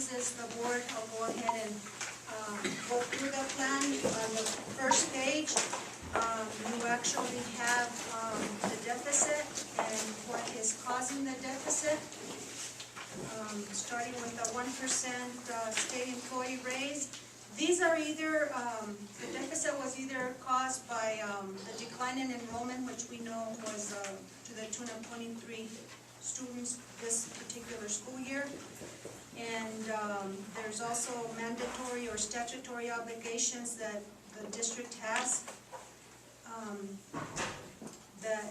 pleases the board, I'll go ahead and go through the plan. On the first page, you actually have the deficit and what is causing the deficit. Starting with the 1% state employee raise. These are either, the deficit was either caused by the decline in enrollment, which we know was to the tune of 23 students this particular school year. And there's also mandatory or statutory obligations that the district has.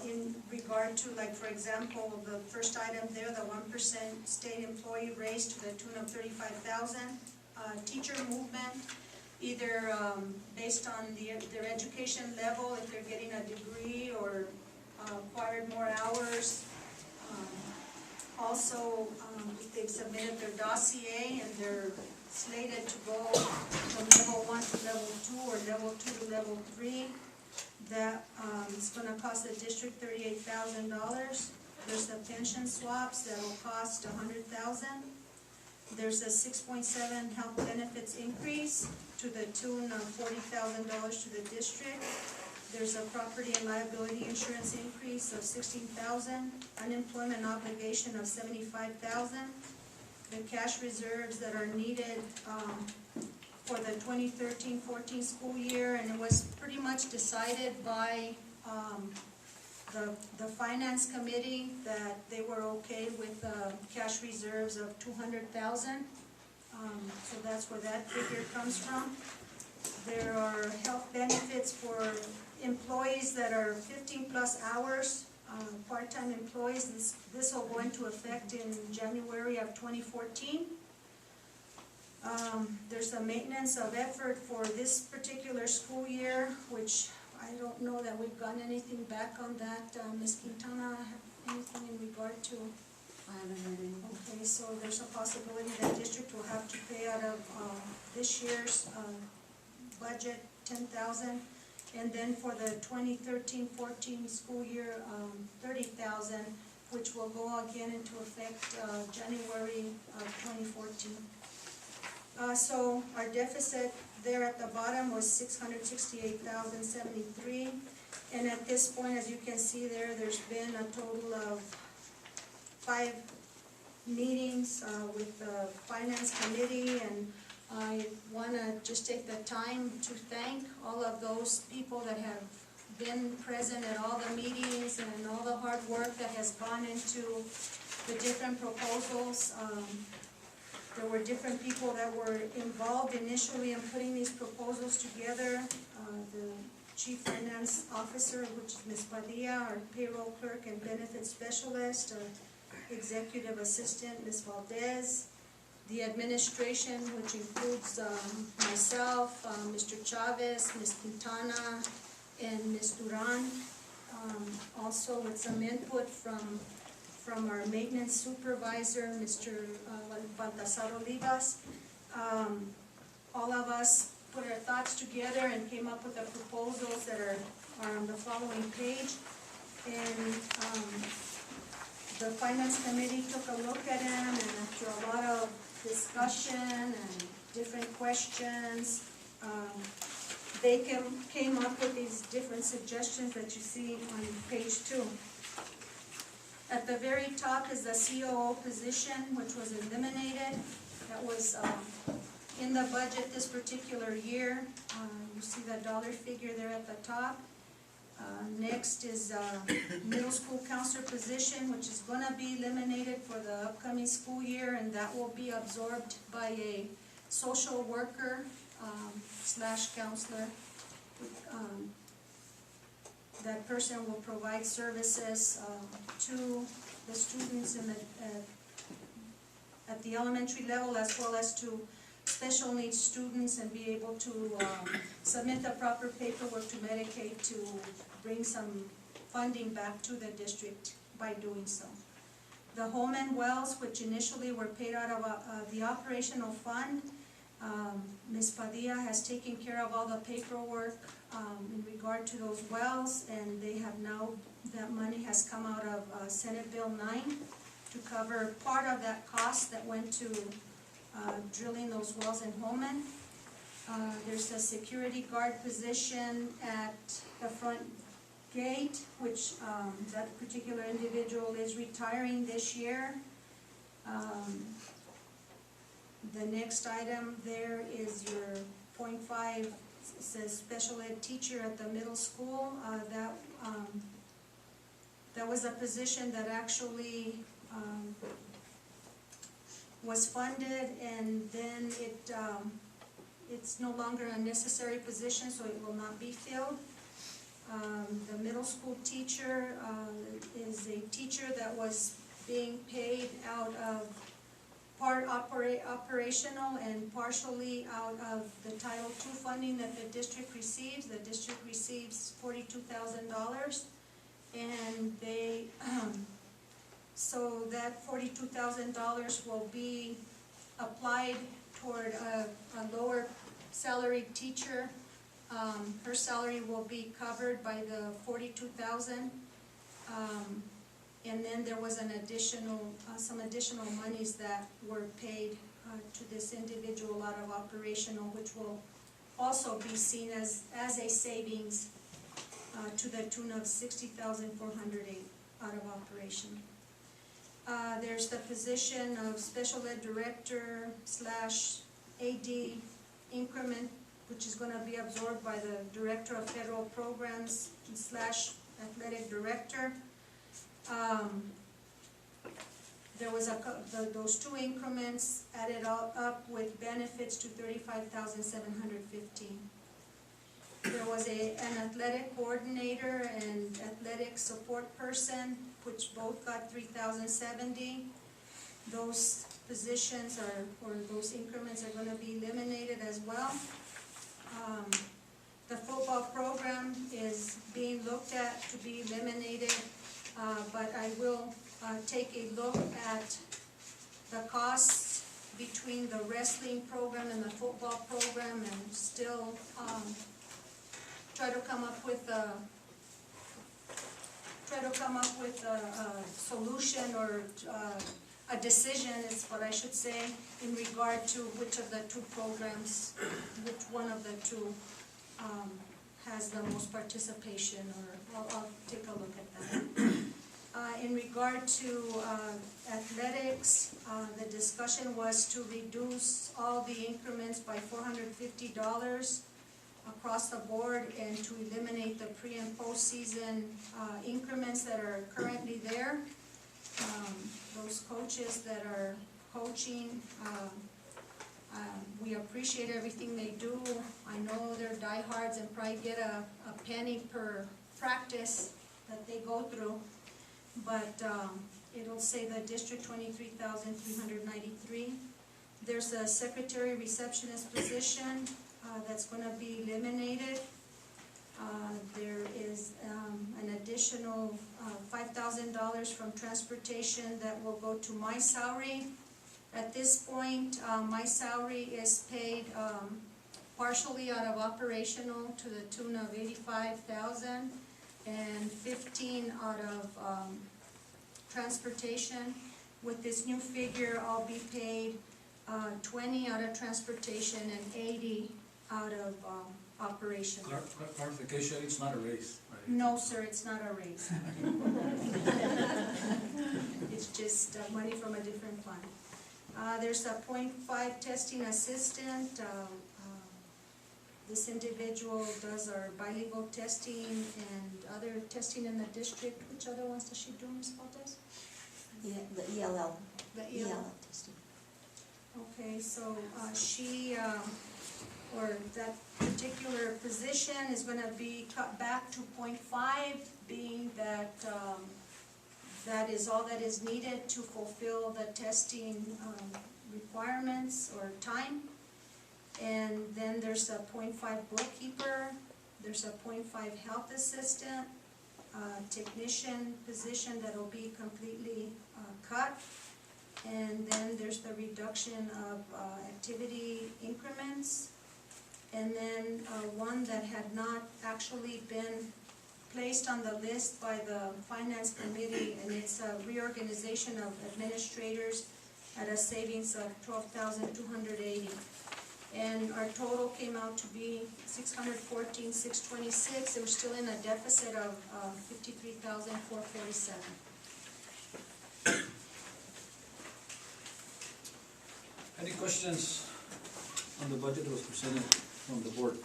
In regard to, like, for example, the first item there, the 1% state employee raise to the tune of $35,000. Teacher movement, either based on their education level, if they're getting a degree or acquired more hours. Also, if they've submitted their dossier and they're slated to go from level 1 to level 2 or level 2 to level 3, that is going to cost the district $38,000. There's the pension swaps that will cost $100,000. There's a 6.7 health benefits increase to the tune of $40,000 to the district. There's a property and liability insurance increase of $16,000. Unemployment obligation of $75,000. The cash reserves that are needed for the 2013-14 school year, and it was pretty much decided by the finance committee that they were okay with cash reserves of $200,000. So that's where that figure comes from. There are health benefits for employees that are 15 plus hours, part-time employees. This will go into effect in January of 2014. There's a maintenance of effort for this particular school year, which I don't know that we've gotten anything back on that. Ms. Quintana, have anything in regard to? I haven't heard anything. Okay, so there's a possibility that district will have to pay out of this year's budget $10,000, and then for the 2013-14 school year $30,000, which will go again into effect January of 2014. So our deficit there at the bottom was $668,073, and at this point, as you can see there, there's been a total of 5 meetings with the finance committee, and I want to just take the time to thank all of those people that have been present at all the meetings and all the hard work that has gone into the different proposals. There were different people that were involved initially in putting these proposals together. The Chief Finance Officer, which is Ms. Padilla, our payroll clerk and benefits specialist, Executive Assistant, Ms. Valdez, the administration, which includes myself, Mr. Chavez, Ms. Quintana, and Ms. Duran. Also with some input from our maintenance supervisor, Mr. Baltasar Olivas. All of us put our thoughts together and came up with the proposals that are on the following page. And the finance committee took a look at them, and after a lot of discussion and different questions, they came up with these different suggestions that you see on page 2. At the very top is the COO position, which was eliminated. That was in the budget this particular year. You see the dollar figure there at the top. Next is middle school counselor position, which is going to be eliminated for the upcoming school year, and that will be absorbed by a social worker slash counselor. That person will provide services to the students in at the elementary level, as well as to special needs students, and be able to submit the proper paperwork to Medicaid to bring some funding back to the district by doing so. The home and wells, which initially were paid out of the operational fund, Ms. Padilla has taken care of all the paperwork in regard to those wells, and they have now, that money has come out of Senate Bill 9 to cover part of that cost that went to drilling those wells in Holman. There's a security guard position at the front gate, which that particular individual is retiring this year. The next item there is your .5, says special ed teacher at the middle school. That was a position that actually was funded, and then it's no longer a necessary position, so it will not be filled. The middle school teacher is a teacher that was being paid out of part operational and partially out of the Title II funding that the district receives. The district receives $42,000, and they so that $42,000 will be applied toward a lower salaried teacher. Her salary will be covered by the $42,000, and then there was an additional, some additional monies that were paid to this individual out of operational, which will also be seen as a savings to the tune of $60,408 out of operation. There's the position of special ed director / AD increment, which is going to be absorbed by the director of federal programs / athletic director. There was those two increments added up with benefits to $35,715. There was an athletic coordinator and athletic support person, which both got $3,070. Those positions or those increments are going to be eliminated as well. The football program is being looked at to be eliminated, but I will take a look at the costs between the wrestling program and the football program, and still try to come up with a solution or a decision is what I should say in regard to which of the two programs, which one of the two has the most participation, or I'll take a look at that. In regard to athletics, the discussion was to reduce all the increments by $450 across the board, and to eliminate the pre- and post-season increments that are currently there. Those coaches that are coaching, we appreciate everything they do. I know they're diehards and probably get a penny per practice that they go through, but it'll save the district $23,393. There's a secretary receptionist position that's going to be eliminated. There is an additional $5,000 from transportation that will go to my salary. At this point, my salary is paid partially out of operational to the tune of $85,000 and $15,000 out of transportation. With this new figure, I'll be paid $20,000 out of transportation and $80,000 out of operation. Clarification, it's not a raise, right? No, sir, it's not a raise. It's just money from a different fund. There's a .5 testing assistant. This individual does our bilingual testing and other testing in the district. Which other ones does she do, Ms. Valdez? Yeah, the ELL. The ELL testing. Okay, so she, or that particular position is going to be cut back to .5, being that that is all that is needed to fulfill the testing requirements or time. And then there's a .5 bookkeeper, there's a .5 health assistant, technician position that will be completely cut. And then there's the reduction of activity increments. And then one that had not actually been placed on the list by the Finance Committee, and it's a reorganization of administrators at a savings of 12,280. And our total came out to be 614,626, and we're still in a deficit of 53,447. Any questions on the budget that was presented from the board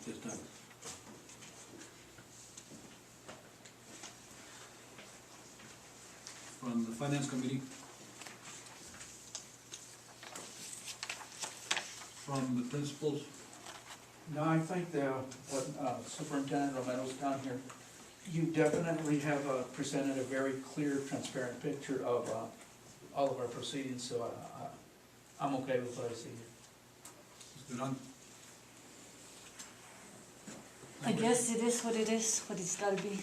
this time? From the finance committee? From the principals? No, I think the Superintendent Romero's down here. You definitely have presented a very clear, transparent picture of all of our proceedings, so I'm okay with what I see here. Mr. Durán? I guess it is what it's gotta be.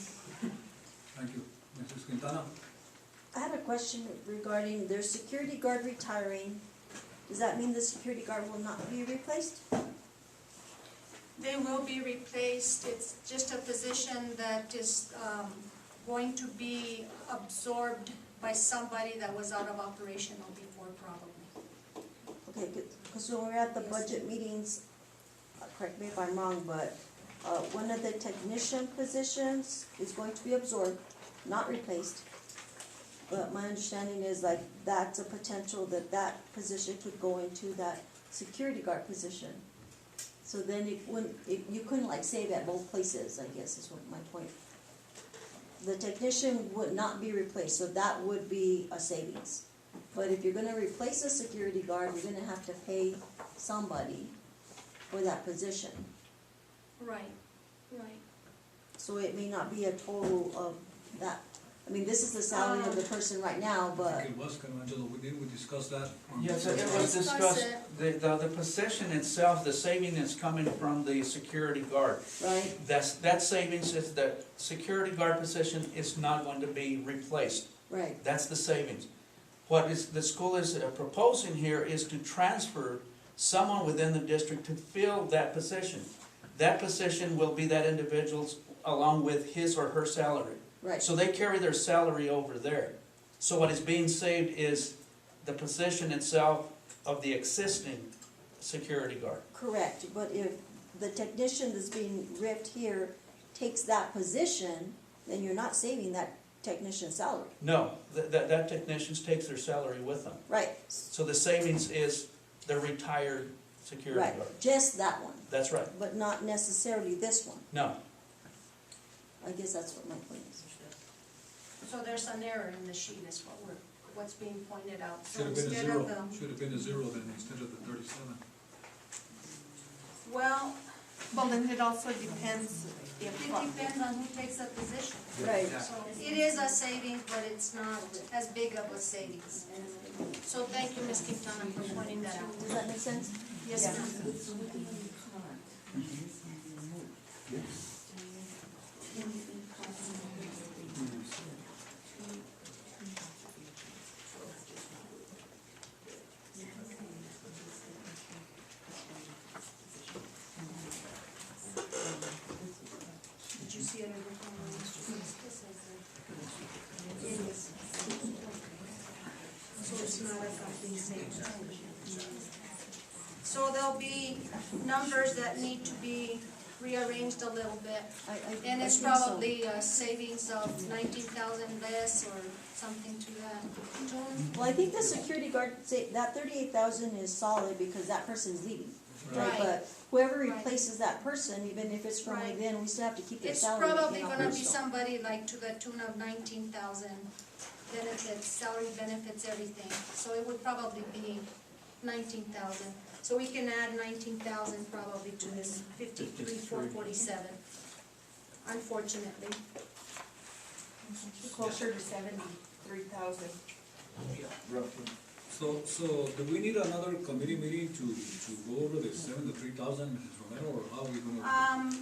Thank you. Mrs. Quintana? I had a question regarding their security guard retiring. Does that mean the security guard will not be replaced? They will be replaced. It's just a position that is going to be absorbed by somebody that was out of operational before, probably. Okay, because when we're at the budget meetings, correct me if I'm wrong, but one of the technician positions is going to be absorbed, not replaced. But my understanding is like that's a potential that position could go into that security guard position. So then you couldn't like save at both places, I guess is what my point. The technician would not be replaced, so that would be a savings. But if you're gonna replace a security guard, you're gonna have to pay somebody for that position. Right, right. So it may not be a total of that. I mean, this is the salary of the person right now, I but, think it was, Angelo, didn't we discuss that? Yes, it was discussed, the position itself, the saving is coming from the security guard. right? That savings is the security guard position is not going to be replaced. Right, That's the savings. What the school is proposing here is to transfer someone within the district to fill that position. That position will be that individual's along with his or her salary. right. So they carry their salary over there. So what is being saved is the position itself of the existing security guard. Correct, but if the technician that's being ripped here takes that position, then you're not saving that technician's salary. No, that technician takes their salary with them. Right, So the savings is the retired security right, guard. just that one, That's right. but not necessarily this one. No, I guess that's what my point is. So there's an error in the sheet, is what's being pointed out. So Should have been a instead zero, of the, should have been a zero then instead of the 37. well, Well, then it also depends it if, depends on who takes the position. Right. So it is a savings, but it's not as big of a savings. So thank you, Ms. Quintana, for pointing that out. Does that make sense? Yes, Yeah. ma'am. Did you see it? It is. So it's not affecting savings. So there'll be numbers that need to be rearranged a little bit. And it's I think so. probably a savings of 19,000 less or something to that. June? Well, I think the security guard, that 38,000 is solid because that person's leaving. Right. But whoever Right. replaces that person, even if it's from Right. within, we still have to keep their It's salary. probably in gonna be operational. somebody like to the tune of 19,000 benefits, salary benefits, everything. So it would probably be 19,000. So we can add 19,000 probably to this 53,447, unfortunately. closer to 73,000. So do we need another committee meeting to go over the 73,000, Mrs. Romero, or how are we gonna?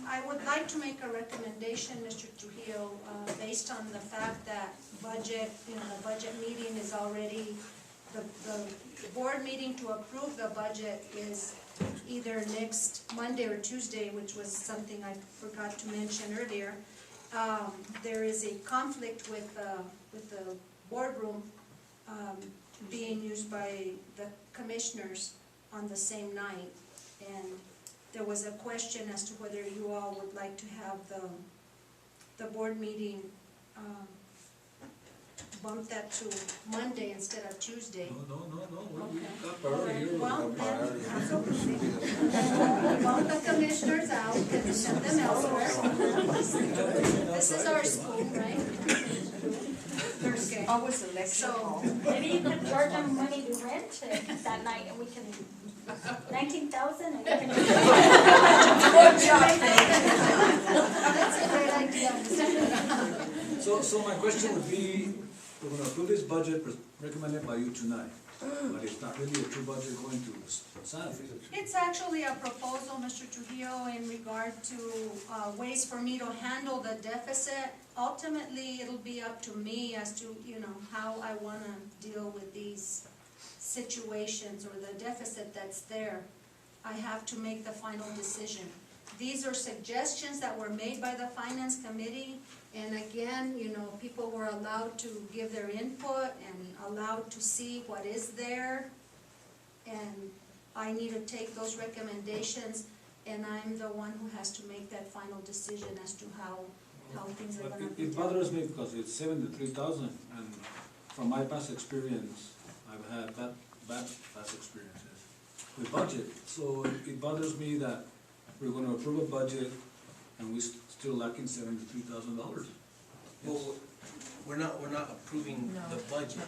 I would like to make a recommendation, Mr. Trujillo, based on the fact that budget, the budget meeting is already, the board meeting to approve the budget is either next Monday or Tuesday, which was something I forgot to mention earlier. There is a conflict with the boardroom, being used by the commissioners on the same night. And there was a question as to whether you all would like to have the board meeting, bump that to Monday instead of Tuesday. No, we Okay. got priority here. Well, then, that's okay. Bump the commissioners out and send them elsewhere. This is our school, right? Okay. Always a lecture So, hall. Maybe you could charge them money to rent it that night and we can, 19,000 and we can. that's a great idea. So my question would be, we're gonna approve this budget recommended by you tonight, but it's not really a true budget going to Santa Fe. It's actually a proposal, Mr. Trujillo, in regard to ways for me to handle the deficit. Ultimately, it'll be up to me as to, how I wanna deal with these situations or the deficit that's there. I have to make the final decision. These are suggestions that were made by the Finance Committee, and again, people were allowed to give their input and allowed to see what is there. And I need to take those recommendations, and I'm the one who has to make that final decision as to how things are But gonna be it done. bothers me because it's 73,000, and from my past experience, I've had bad past experiences with budget. So it bothers me that we're gonna approve a budget and we're still lacking $73,000. Well, we're not approving No. the budget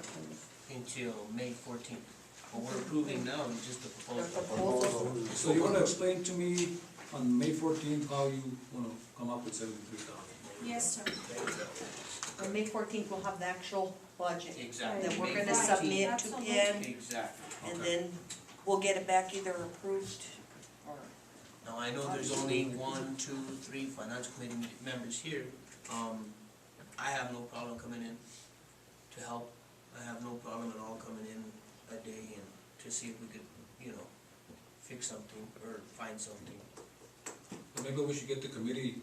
until May 14th. What we're approving now is just the proposal. So you wanna explain to me on May 14th how you wanna come up with 73,000? Yes, sir. On May 14th, we'll have the actual budget Exactly. that we're May gonna 14th. submit to Absolutely. Ken, Exactly. and then we'll get it back either approved or. Now, I know there's only 1, 2, 3 finance committee members here. I have no problem coming in to help. I have no problem at all coming in a day and to see if we could, fix something or find something. So maybe we should get the committee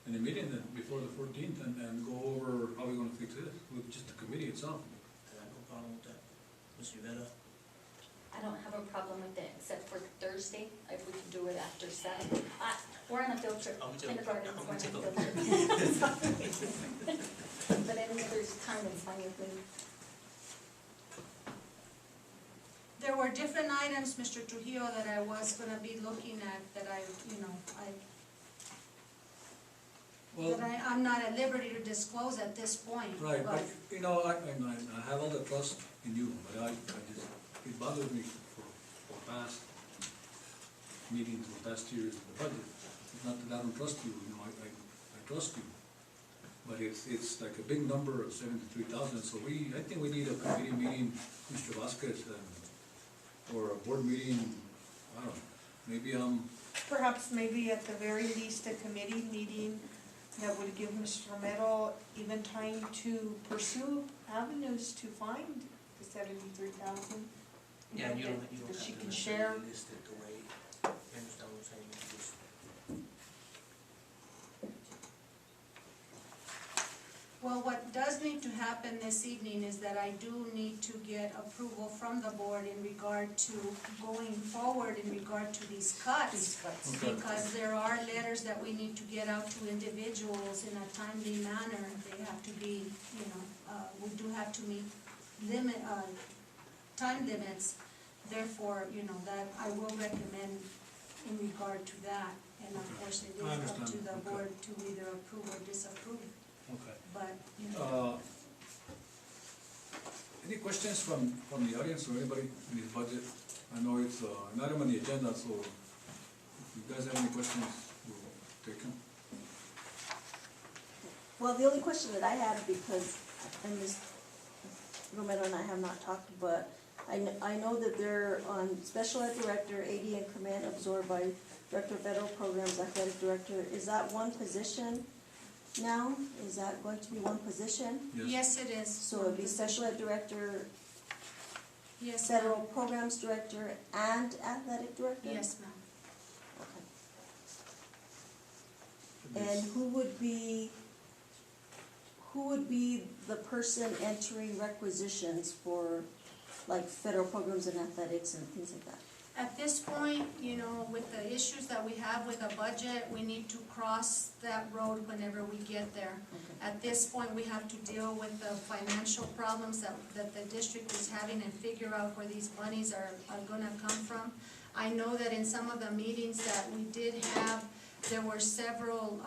in a meeting then before the 14th and go over how we're gonna fix this with just the committee itself. I have no problem with that. Ms. Rivera? I don't have a problem with it, except for Thursday, if we can do it after 7. We're on a field trip, I'm too. kindergarten's I'm going on a too. field trip. But any other time is fine with me. There were different items, Mr. Trujillo, that I was gonna be looking at, that I'm not at liberty to disclose at this point. Right, but- but, I have all the trust in you, but it bothers me for past meetings, for past years, the budget. It's not that I don't trust you, I trust you. But it's like a big number of 73,000, so I think we need a committee meeting, Mr. Vasquez, or a board meeting, I don't know, maybe Perhaps maybe at the very least a committee meeting that would give Mr. Romero even time to pursue avenues to find the 73,000. Yeah, and you don't That have she to can share. necessarily list it the way, you understand what I'm saying? Just- Well, what does need to happen this evening is that I do need to get approval from the board in regard to going forward in regard to these cuts. Okay. Because there are letters that we need to get out to individuals in a timely manner. They have to be, we do have to meet time limits. Therefore, that I will recommend in regard to that. And of course, it is I up understand. to the Okay. board to either approve or disapprove. Okay. But, Any questions from the audience or anybody in this budget? I know it's an item on the agenda, so if you guys have any questions, we'll take them. Well, the only question that I have, because, and Ms. Romero and I have not talked, but I know that they're on Special Ed Director, AD Increment, absorbed by Director of Federal Programs, Athletic Director. Is that one position now? Is that going to be one position? yes, it is. So it'd be Special Ed Director, Yes, ma'am. Federal Programs Director, and Athletic Director? Yes, ma'am. Okay. And who who would be the person entering requisitions for like federal programs and athletics and things like that? At this point, you know, with the issues that we have with the budget, we need to cross that road whenever we get there. Okay. At this point, we have to deal with the financial problems that the district is having and figure out where these monies are gonna come from. I know that in some of the meetings that we did have, there were several,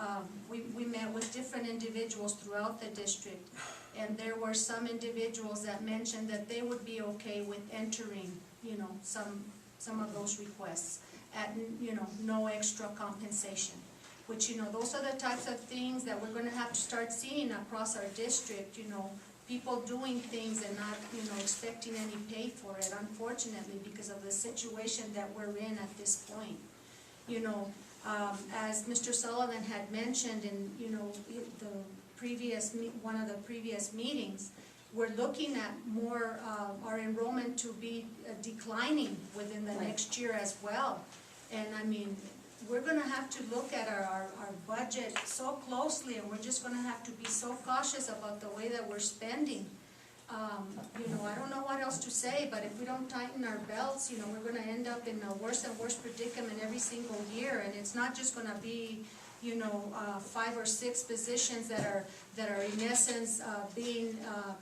we met with different individuals throughout the district. And there were some individuals that mentioned that they would be okay with entering, you know, some of those requests at, you know, no extra compensation. Which, you know, those are the types of things that we're gonna have to start seeing across our district, you know, people doing things and not, you know, expecting any pay for it, unfortunately, because of the situation that we're in at this point. You know, as Mr. Sullivan had mentioned in, you know, the previous, one of the previous meetings, we're looking at more, our enrollment to be declining within the next year as well. And I mean, we're gonna have to look at our budget so closely, and we're just gonna have to be so cautious about the way that we're spending. You know, I don't know what else to say, but if we don't tighten our belts, you know, we're gonna end up in a worse and worse predicament every single year, and it's not just gonna be, you know, 5 or 6 positions that are in essence being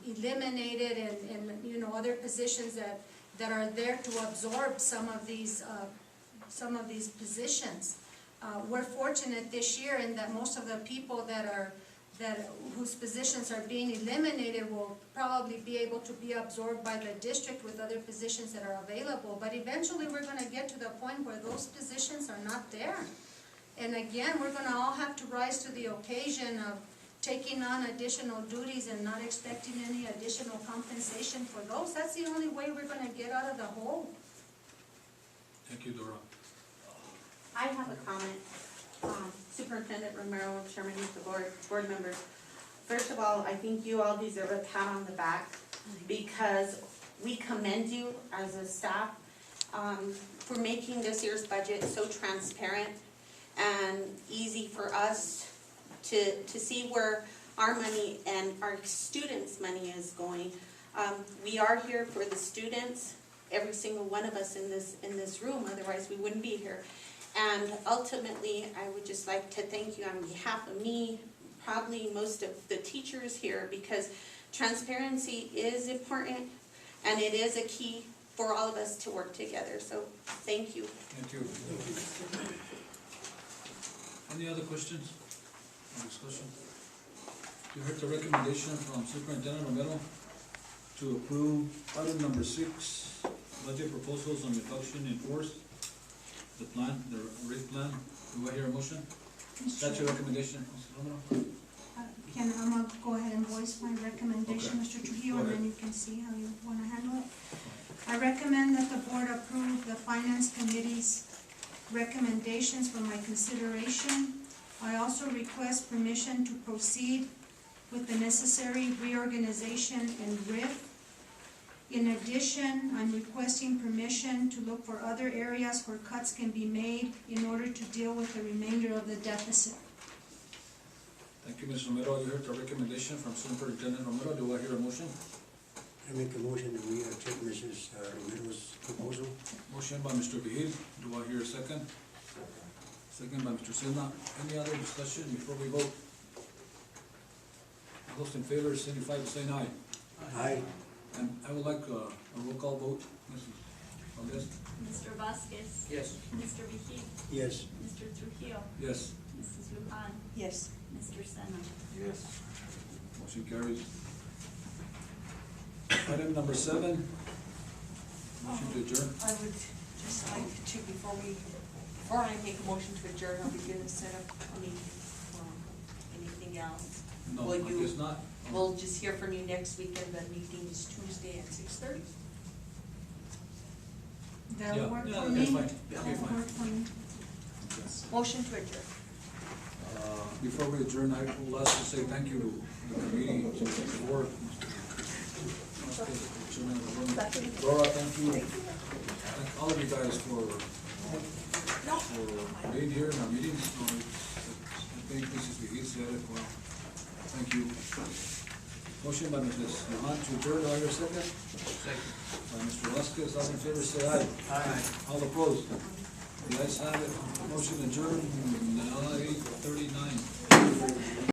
eliminated, and you know, other positions that are there to absorb some of these positions. We're fortunate this year in that most of the people whose positions are being eliminated will probably be able to be absorbed by the district with other positions that are available. But eventually we're gonna get to the point where those positions are not there. And again, we're gonna all have to rise to the occasion of taking on additional duties and not expecting any additional compensation for those. That's the only way we're gonna get out of the hole. Thank you, Dora. I have a comment. Superintendent Romero, Chairman of the board members. First of all, I think you all deserve a pat on the back because we commend you as a staff for making this year's budget so transparent and easy for us to see where our money and our students' money is going. We are here for the students, every single one of us in this room, otherwise we wouldn't be here. And ultimately, I would just like to thank you on behalf of me, probably most of the teachers here, because transparency is important and it is a key for all of us to work together. So thank you. Thank you. Any other questions or discussion? You heard the recommendation from Superintendent Romero to approve item number 6, budget proposals on reduction in force, the plan, the rate plan. Do I hear a motion? That's your recommendation, Mr. Romero? I'm gonna go ahead and voice my recommendation, Okay. Mr. Trujillo, Go and ahead. then you can see how you wanna handle it. I recommend that the board approve the Finance Committee's recommendations for my consideration. I also request permission to proceed with the necessary reorganization and RIF. In addition, I'm requesting permission to look for other areas where cuts can be made in order to deal with the remainder of the deficit. Thank you, Ms. Romero. You heard the recommendation from Superintendent Romero. Do I hear a motion? I make a motion that we accept Mrs. Romero's proposal. Motion by Mr. Behil. Do I hear a second? Second by Mr. Silva. Any other discussion before we vote? All those in favor signify by saying aye. Aye. And I would like a roll call vote. Mrs. Valdez? Mr. Vasquez? Yes. Mr. Vigil? Yes. Mr. Trujillo? Yes. Mrs. Lujan? Yes. Mr. Sena? Yes. Motion carries. Item number 7. Motion to adjourn. I would just like to, before I make a motion to adjourn, are we gonna set up a meeting for anything else? No, Will I you- guess not. We'll just hear from you next week, and the meeting is Tuesday at 6:30. That'll work Yeah, for that's me. fine. That'll be That'll fine. work for me. Motion to adjourn. Before we adjourn, I would like to say thank you to the committee, to the board. Dora, thank you. Thank all of you guys for being here in our meetings. I think Mrs. Vigil said it well. Thank you. Motion by Mrs. Mahan to adjourn, do I hear a second? Second. By Mr. Vasquez, all in favor, say aye. Aye. All opposed? The ayes have it, motion adjourned, 9:08.